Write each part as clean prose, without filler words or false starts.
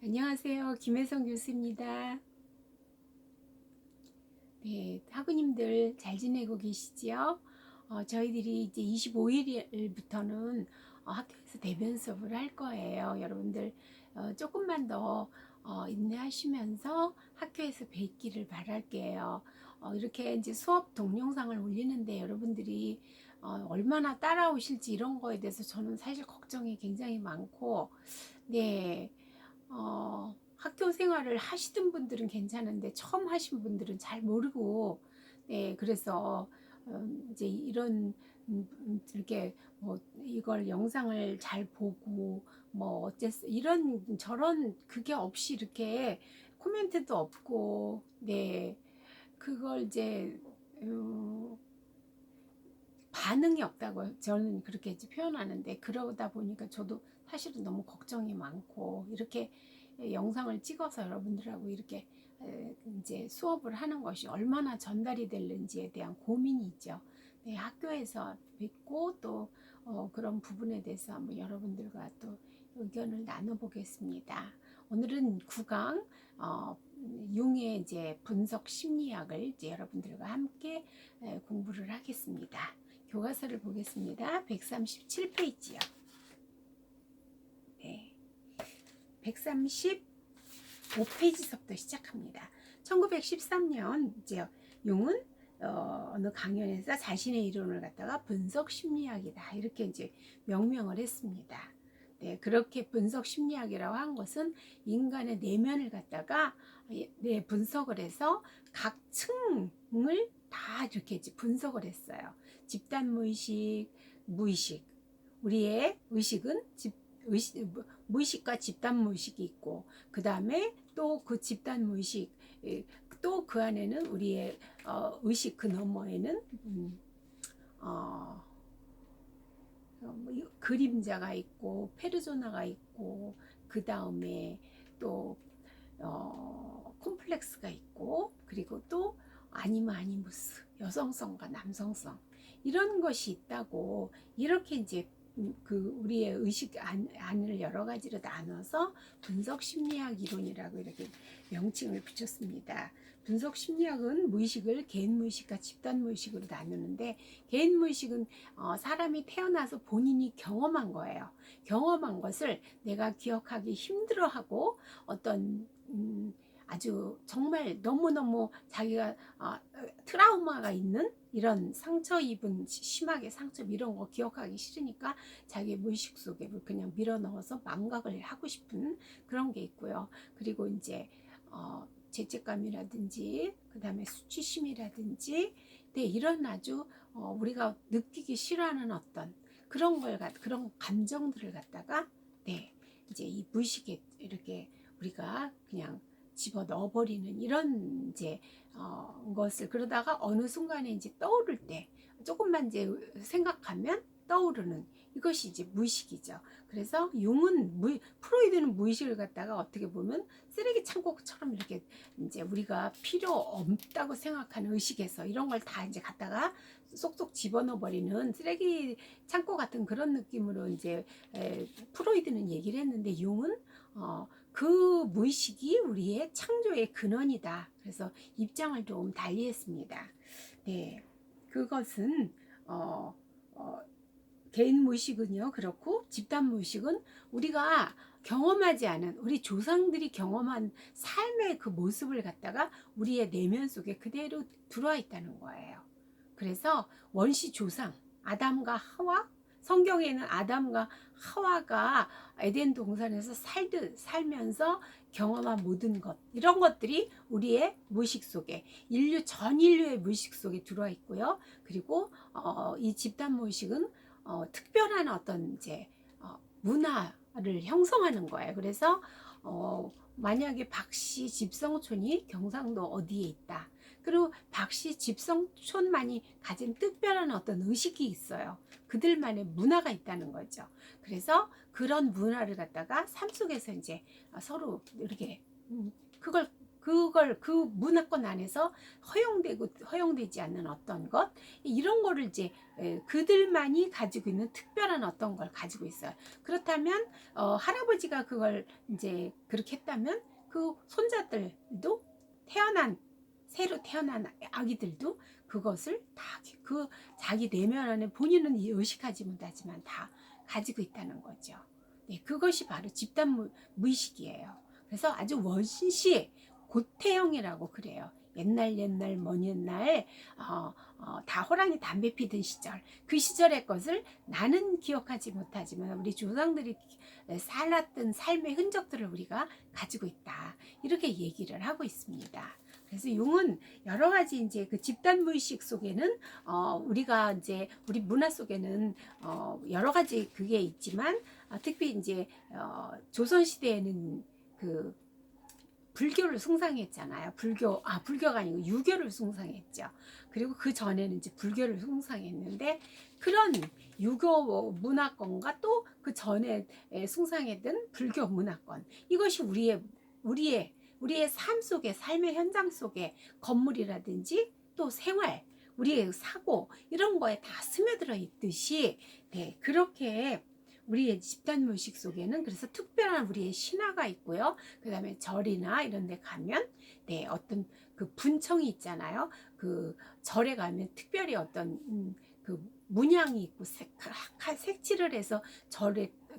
안녕하세요. 김혜성 교수입니다. 네, 학우님들 잘 지내고 계시지요? 저희들이 이제 25일부터는 학교에서 대면 수업을 할 거예요. 여러분들 조금만 더 인내하시면서 학교에서 뵙기를 바랄게요. 이렇게 이제 수업 동영상을 올리는데 여러분들이 얼마나 따라오실지 이런 거에 대해서 저는 사실 걱정이 굉장히 많고, 네. 학교 생활을 하시던 분들은 괜찮은데 처음 하신 분들은 잘 모르고, 네, 그래서 이제 이런 이렇게 뭐 이걸 영상을 잘 보고 뭐 어쨌어 이런 저런 그게 없이 이렇게 코멘트도 없고, 네, 그걸 이제 음, 반응이 없다고 저는 그렇게 이제 표현하는데, 그러다 보니까 저도 사실은 너무 걱정이 많고, 이렇게 영상을 찍어서 여러분들하고 이렇게 이제 수업을 하는 것이 얼마나 전달이 될는지에 대한 고민이 있죠. 네, 학교에서 뵙고 또 그런 부분에 대해서 한번 여러분들과 또 의견을 나눠보겠습니다. 오늘은 9강 융의 이제 분석 심리학을 이제 여러분들과 함께 공부를 하겠습니다. 교과서를 보겠습니다. 137페이지요. 네. 135페이지서부터 시작합니다. 1913년 이제 융은 어느 강연에서 자신의 이론을 갖다가 분석 심리학이다 이렇게 이제 명명을 했습니다. 네, 그렇게 분석 심리학이라고 한 것은 인간의 내면을 갖다가 분석을 해서 각 층을 다 이렇게 이제 분석을 했어요. 집단 무의식, 무의식. 우리의 의식은 무의식과 집단 무의식이 있고, 그 다음에 또 그 집단 무의식, 또 그 안에는 우리의 의식 그 너머에는 어, 그림자가 있고 페르소나가 있고, 그 다음에 또 콤플렉스가 있고, 그리고 또 아니무스 여성성과 남성성 이런 것이 있다고, 이렇게 이제 그 우리의 의식 안을 여러 가지로 나눠서 분석 심리학 이론이라고 이렇게 명칭을 붙였습니다. 분석 심리학은 무의식을 개인 무의식과 집단 무의식으로 나누는데, 개인 무의식은 사람이 태어나서 본인이 경험한 거예요. 경험한 것을 내가 기억하기 힘들어하고, 어떤 아주 정말 너무너무 자기가 트라우마가 있는 이런 상처 입은, 심하게 상처 이런 거 기억하기 싫으니까 자기 무의식 속에 그냥 밀어 넣어서 망각을 하고 싶은 그런 게 있고요. 그리고 이제 죄책감이라든지 그 다음에 수치심이라든지, 네, 이런 아주 우리가 느끼기 싫어하는 어떤 그런 감정들을 갖다가, 네, 이제 이 무의식에 이렇게 우리가 그냥 집어 넣어버리는 이런 이제 것을, 그러다가 어느 순간에 이제 떠오를 때 조금만 이제 생각하면 떠오르는 이것이 이제 무의식이죠. 그래서 융은 프로이드는 무의식을 갖다가 어떻게 보면 쓰레기 창고처럼 이렇게 이제 우리가 필요 없다고 생각하는 의식에서 이런 걸 다 이제 갖다가 쏙쏙 집어넣어 버리는 쓰레기 창고 같은 그런 느낌으로 이제 프로이드는 얘기를 했는데, 융은 그 무의식이 우리의 창조의 근원이다. 그래서 입장을 좀 달리했습니다. 네, 그것은 어, 어, 개인 무의식은요 그렇고, 집단 무의식은 우리가 경험하지 않은, 우리 조상들이 경험한 삶의 그 모습을 갖다가 우리의 내면 속에 그대로 들어와 있다는 거예요. 그래서 원시 조상 아담과 하와, 성경에는 아담과 하와가 에덴 동산에서 살면서 경험한 모든 것, 이런 것들이 우리의 무의식 속에, 전 인류의 무의식 속에 들어와 있고요. 그리고 이 집단 무의식은 특별한 어떤 이제 문화를 형성하는 거예요. 그래서 만약에 박씨 집성촌이 경상도 어디에 있다. 그리고 박씨 집성촌만이 가진 특별한 어떤 의식이 있어요. 그들만의 문화가 있다는 거죠. 그래서 그런 문화를 갖다가 삶 속에서 이제 서로 이렇게 그걸 그 문화권 안에서 허용되지 않는 어떤 것, 이런 거를 이제 그들만이 가지고 있는 특별한 어떤 걸 가지고 있어요. 그렇다면 할아버지가 그걸 이제 그렇게 했다면 그 손자들도 새로 태어난 아기들도 그것을 다 그 자기 내면 안에 본인은 의식하지 못하지만 다 가지고 있다는 거죠. 네, 그것이 바로 집단 무의식이에요. 그래서 아주 원시 고태형이라고 그래요. 옛날 먼 옛날 다 호랑이 담배 피던 시절, 그 시절의 것을 나는 기억하지 못하지만 우리 조상들이 살았던 삶의 흔적들을 우리가 가지고 있다, 이렇게 얘기를 하고 있습니다. 그래서 용은 여러 가지 이제 그 집단 무의식 속에는 우리가 이제 우리 문화 속에는 여러 가지 그게 있지만 특히 이제 조선 시대에는 그 불교를 숭상했잖아요. 불교가 아니고 유교를 숭상했죠. 그리고 그 전에는 이제 불교를 숭상했는데, 그런 유교 문화권과 또 그 전에 숭상했던 불교 문화권, 이것이 우리의 삶 속에, 삶의 현장 속에 건물이라든지 또 생활, 우리의 사고, 이런 거에 다 스며들어 있듯이, 네, 그렇게 우리의 집단 무의식 속에는 그래서 특별한 우리의 신화가 있고요. 그 다음에 절이나 이런 데 가면 네, 어떤 그 분청이 있잖아요. 그 절에 가면 특별히 어떤 그 문양이 있고 색칠을 해서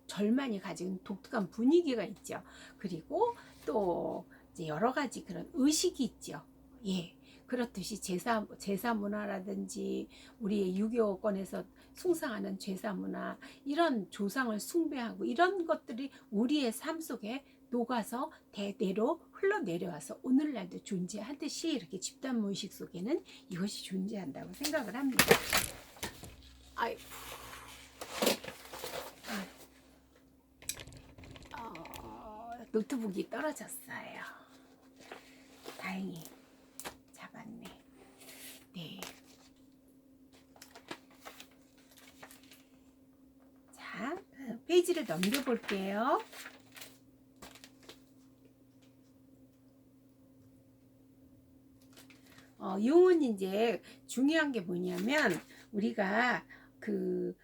절만이 가진 독특한 분위기가 있죠. 그리고 또 이제 여러 가지 그런 의식이 있죠. 예. 그렇듯이 제사 문화라든지 우리의 유교권에서 숭상하는 제사 문화, 이런 조상을 숭배하고 이런 것들이 우리의 삶 속에 녹아서 대대로 흘러내려와서 오늘날도 존재하듯이 이렇게 집단 무의식 속에는 이것이 존재한다고 생각을 합니다. 아이고. 노트북이 떨어졌어요. 다행히 잡았네. 네. 자, 페이지를 넘겨볼게요. 용은 이제 중요한 게 뭐냐면 우리가 그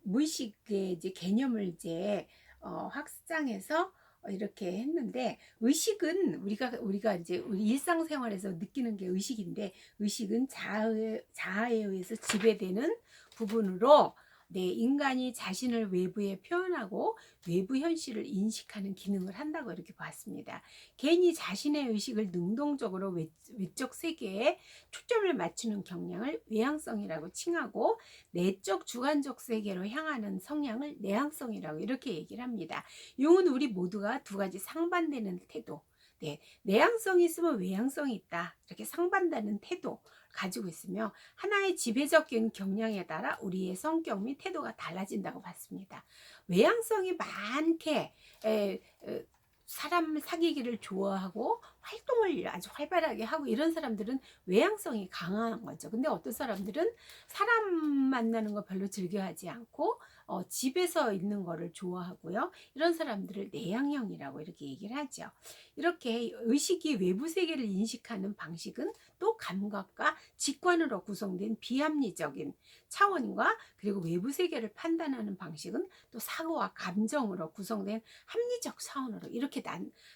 무의식의 이제 개념을 이제 확장해서 이렇게 했는데, 의식은 우리가 이제 우리 일상생활에서 느끼는 게 의식인데, 의식은 자아에 의해서 지배되는 부분으로 네, 인간이 자신을 외부에 표현하고 외부 현실을 인식하는 기능을 한다고 이렇게 봤습니다. 개인이 자신의 의식을 능동적으로 외적 세계에 초점을 맞추는 경향을 외향성이라고 칭하고, 내적 주관적 세계로 향하는 성향을 내향성이라고 이렇게 얘기를 합니다. 용은 우리 모두가 두 가지 상반되는 태도, 네, 내향성이 있으면 외향성이 있다, 이렇게 상반되는 태도 가지고 있으며, 하나의 지배적인 경향에 따라 우리의 성격 및 태도가 달라진다고 봤습니다. 외향성이 많게 사람 사귀기를 좋아하고 활동을 아주 활발하게 하고 이런 사람들은 외향성이 강한 거죠. 근데 어떤 사람들은 사람 만나는 거 별로 즐겨하지 않고 집에서 있는 거를 좋아하고요. 이런 사람들을 내향형이라고 이렇게 얘기를 하죠. 이렇게 의식이 외부 세계를 인식하는 방식은 또 감각과 직관으로 구성된 비합리적인 차원과, 그리고 외부 세계를 판단하는 방식은 또 사고와 감정으로 구성된 합리적 차원으로 이렇게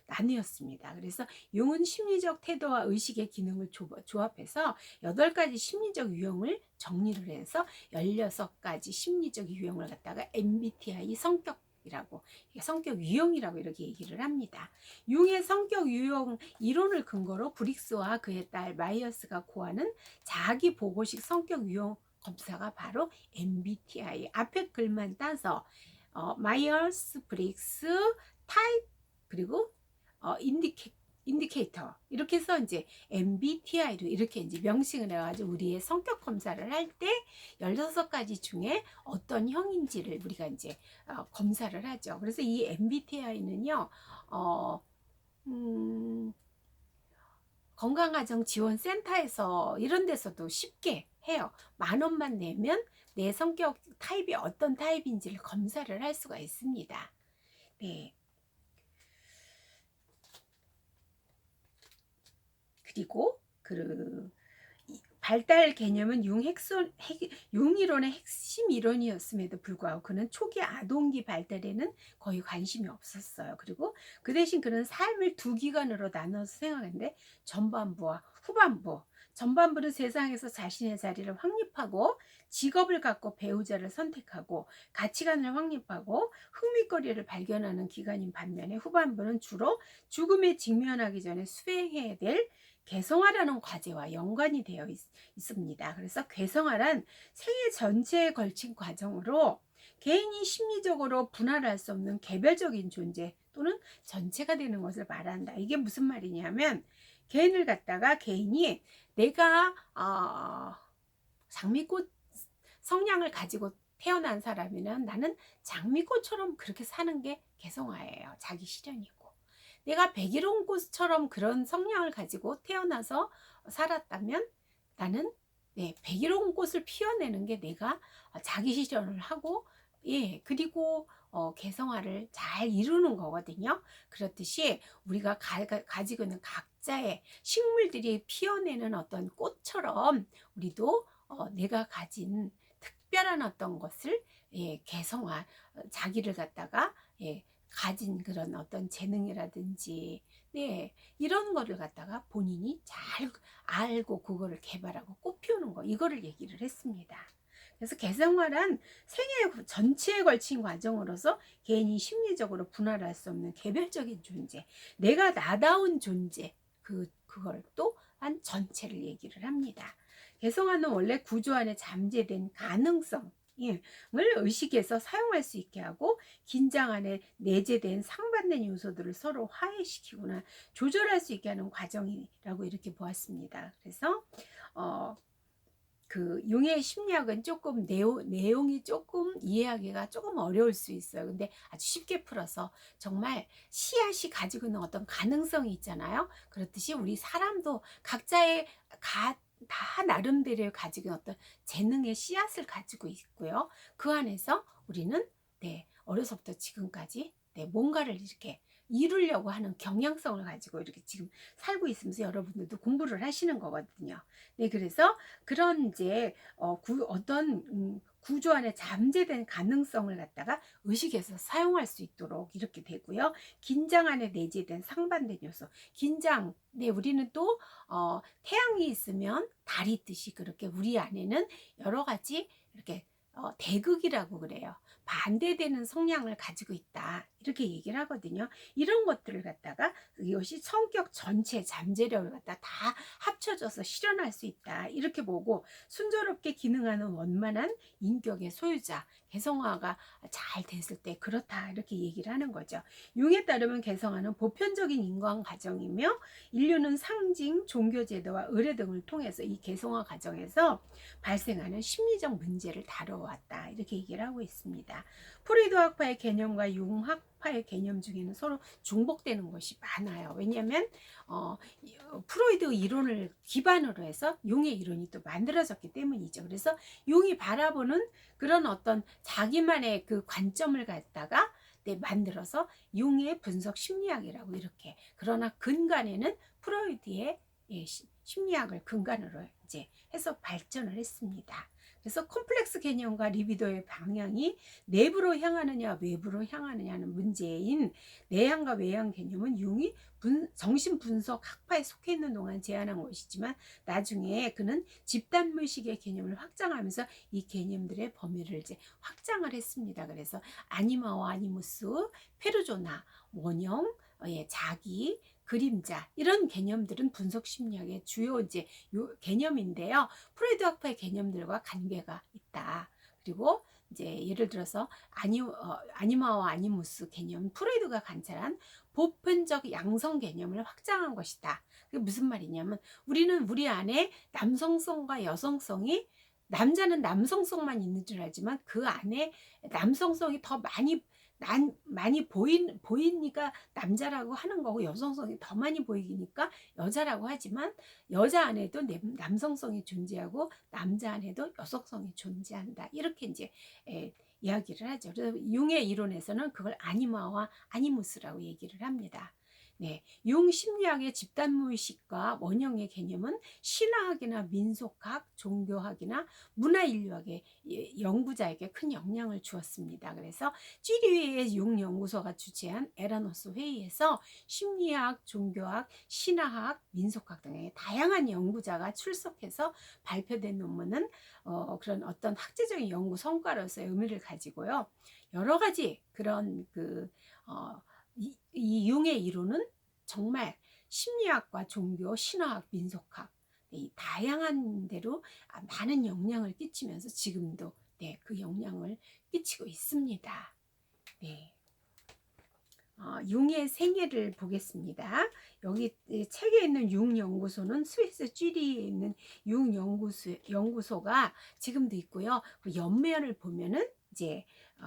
나뉘었습니다. 그래서 용은 심리적 태도와 의식의 기능을 조합해서 8가지 심리적 유형을 정리를 해서 16가지 심리적 유형을 갖다가 MBTI 성격 유형이라고 이렇게 얘기를 합니다. 융의 성격 유형 이론을 근거로 브릭스와 그의 딸 마이어스가 고하는 자기 보고식 성격 유형 검사가 바로 MBTI. 앞에 글만 따서 마이어스, 브릭스, 타입, 그리고 인디케이터, 이렇게 해서 이제 MBTI로 이렇게 이제 명칭을 해가지고 우리의 성격 검사를 할 때 16가지 중에 어떤 형인지를 우리가 이제 검사를 하죠. 그래서 이 MBTI는요, 건강가정지원센터에서 이런 데서도 쉽게 해요. 10,000원만 내면 내 성격 타입이 어떤 타입인지를 검사를 할 수가 있습니다. 네. 그리고 발달 개념은 융 이론의 핵심 이론이었음에도 불구하고 그는 초기 아동기 발달에는 거의 관심이 없었어요. 그리고 그 대신 그는 삶을 두 기간으로 나눠서 생각했는데 전반부와 후반부. 전반부는 세상에서 자신의 자리를 확립하고 직업을 갖고 배우자를 선택하고 가치관을 확립하고 흥미거리를 발견하는 기간인 반면에 후반부는 주로 죽음에 직면하기 전에 수행해야 될 개성화라는 과제와 연관이 되어 있습니다. 그래서 괴성화란 생애 전체에 걸친 과정으로 개인이 심리적으로 분할할 수 없는 개별적인 존재 또는 전체가 되는 것을 말한다. 이게 무슨 말이냐면 개인이 내가 장미꽃 성향을 가지고 태어난 사람이면 나는 장미꽃처럼 그렇게 사는 게 개성화예요. 자기 실현이고. 내가 백일홍꽃처럼 그런 성향을 가지고 태어나서 살았다면 나는 백일홍꽃을 피워내는 게 내가 자기 실현을 하고 그리고 개성화를 잘 이루는 거거든요. 그렇듯이 우리가 가지고 있는 각자의 식물들이 피워내는 어떤 꽃처럼 우리도 내가 가진 특별한 어떤 것을 개성화 자기를 갖다가 가진 그런 어떤 재능이라든지 이런 거를 갖다가 본인이 잘 알고 그거를 개발하고 꽃 피우는 거 이거를 얘기를 했습니다. 그래서 개성화란 생애 전체에 걸친 과정으로서 개인이 심리적으로 분할할 수 없는 개별적인 존재, 내가 나다운 존재 그걸 또한 전체를 얘기를 합니다. 개성화는 원래 구조 안에 잠재된 가능성 을 의식해서 사용할 수 있게 하고 긴장 안에 내재된 상반된 요소들을 서로 화해시키거나 조절할 수 있게 하는 과정이라고 이렇게 보았습니다. 그래서 그 융의 심리학은 조금 내용이 조금 이해하기가 조금 어려울 수 있어요. 근데 아주 쉽게 풀어서 정말 씨앗이 가지고 있는 어떤 가능성이 있잖아요. 그렇듯이 우리 사람도 각자의 다 나름대로 가지고 있는 어떤 재능의 씨앗을 가지고 있고요. 그 안에서 우리는 어려서부터 지금까지 뭔가를 이렇게 이루려고 하는 경향성을 가지고 이렇게 지금 살고 있으면서 여러분들도 공부를 하시는 거거든요. 그래서 그런 이제 어떤 구조 안에 잠재된 가능성을 갖다가 의식해서 사용할 수 있도록 이렇게 되고요. 긴장 안에 내재된 상반된 요소. 긴장. 우리는 또 태양이 있으면 달이 있듯이 그렇게 우리 안에는 여러 가지 이렇게 대극이라고 그래요. 반대되는 성향을 가지고 있다. 이렇게 얘기를 하거든요. 이런 것들을 갖다가 이것이 성격 전체 잠재력을 갖다 다 합쳐져서 실현할 수 있다. 이렇게 보고 순조롭게 기능하는 원만한 인격의 소유자, 개성화가 잘 됐을 때 그렇다. 이렇게 얘기를 하는 거죠. 융에 따르면 개성화는 보편적인 인간 과정이며 인류는 상징, 종교제도와 의례 등을 통해서 이 개성화 과정에서 발생하는 심리적 문제를 다뤄왔다. 이렇게 얘기를 하고 있습니다. 프로이드 학파의 개념과 융 학파의 개념 중에는 서로 중복되는 것이 많아요. 왜냐하면 프로이드 이론을 기반으로 해서 융의 이론이 또 만들어졌기 때문이죠. 그래서 융이 바라보는 그런 어떤 자기만의 그 관점을 갖다가 만들어서 융의 분석 심리학이라고 이렇게. 그러나 근간에는 프로이드의 심리학을 근간으로 이제 해서 발전을 했습니다. 그래서 콤플렉스 개념과 리비도의 방향이 내부로 향하느냐 외부로 향하느냐는 문제인 내향과 외향 개념은 융이 정신 분석 학파에 속해 있는 동안 제안한 것이지만 나중에 그는 집단 무의식의 개념을 확장하면서 이 개념들의 범위를 이제 확장을 했습니다. 그래서 아니마와 아니무스, 페르조나, 원형, 자기, 그림자 이런 개념들은 분석 심리학의 주요 이제 개념인데요. 프로이드 학파의 개념들과 관계가 있다. 그리고 이제 예를 들어서 아니마와 아니무스 개념, 프로이드가 관찰한 보편적 양성 개념을 확장한 것이다. 그게 무슨 말이냐면 우리는 우리 안에 남성성과 여성성이 남자는 남성성만 있는 줄 알지만 그 안에 남성성이 더 많이 보이니까 남자라고 하는 거고 여성성이 더 많이 보이니까 여자라고 하지만 여자 안에도 남성성이 존재하고 남자 안에도 여성성이 존재한다. 이렇게 이제 이야기를 하죠. 그래서 융의 이론에서는 그걸 아니마와 아니무스라고 얘기를 합니다. 네, 융 심리학의 집단무의식과 원형의 개념은 신화학이나 민속학, 종교학이나 문화인류학의 연구자에게 큰 영향을 주었습니다. 그래서 찌리의 융 연구소가 주재한 에라노스 회의에서 심리학, 종교학, 신화학, 민속학 등의 다양한 연구자가 출석해서 발표된 논문은 그런 어떤 학제적인 연구 성과로서의 의미를 가지고요. 여러 가지 그런 이 융의 이론은 정말 심리학과 종교, 신화학, 민속학 이 다양한 대로 많은 영향을 끼치면서 지금도 네, 그 영향을 끼치고 있습니다. 네. 융의 생애를 보겠습니다. 여기 책에 있는 융 연구소는 스위스 쥐리히에 있는 융 연구소가 지금도 있고요. 그 옆면을 보면은 이제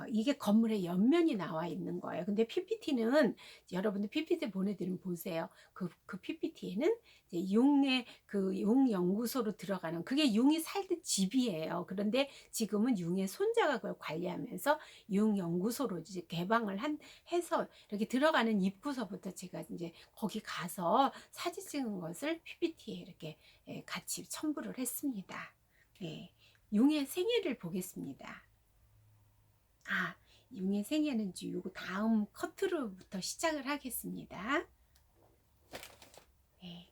이게 건물의 옆면이 나와 있는 거예요. 근데 PPT는 여러분들 PPT 보내드리면 보세요. 그 PPT에는 이제 융의 그 융 연구소로 들어가는 그게 융이 살던 집이에요. 그런데 지금은 융의 손자가 그걸 관리하면서 융 연구소로 이제 개방을 해서 이렇게 들어가는 입구서부터 제가 이제 거기 가서 사진 찍은 것을 PPT에 이렇게 같이 첨부를 했습니다. 네, 융의 생애를 보겠습니다. 융의 생애는 요거 다음 커트로부터 시작을 하겠습니다. 네.